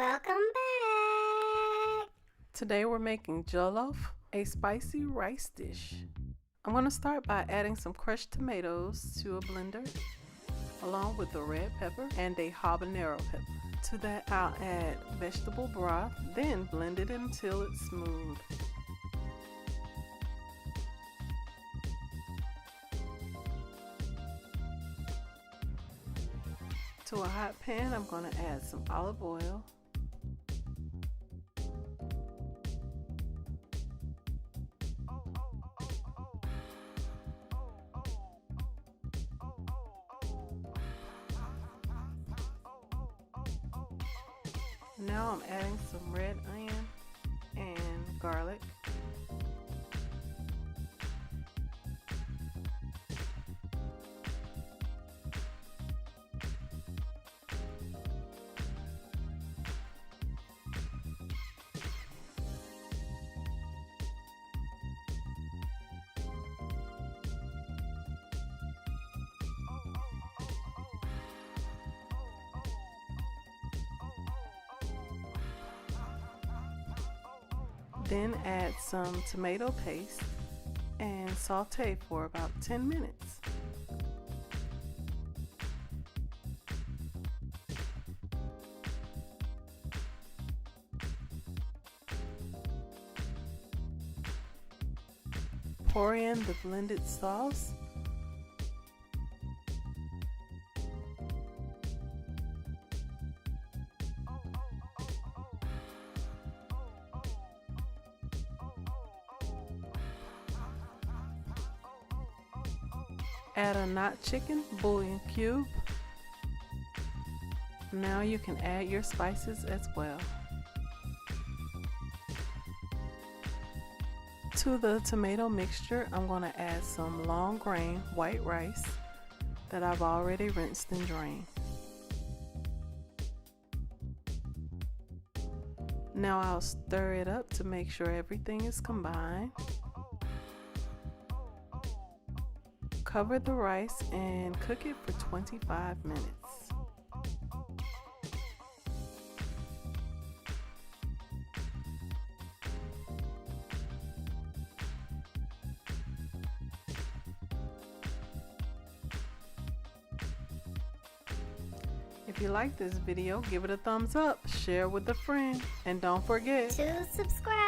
Welcome back! Today we're making jollof, a spicy rice dish. I'm going to start by adding some crushed tomatoes to a blender, along with a red pepper and a habanero pepper. To that I'll add vegetable broth, then blend it until it's smooth. To a hot pan, I'm going to add some olive oil, now I'm adding some red onion and garlic. Then add some tomato paste and saute for about 10 minutes. Pour in the blended sauce. Add a not chicken bouillon cube. Now you can add your spices as well. To the tomato mixture, I'm going to add some long grain white rice that I've already rinsed and drained. Now I'll stir it up to make sure everything is combined. Cover the rice and cook it for 25 minutes. If you like this video, give it a thumbs up, share with a friend, and don't forget To subscribe!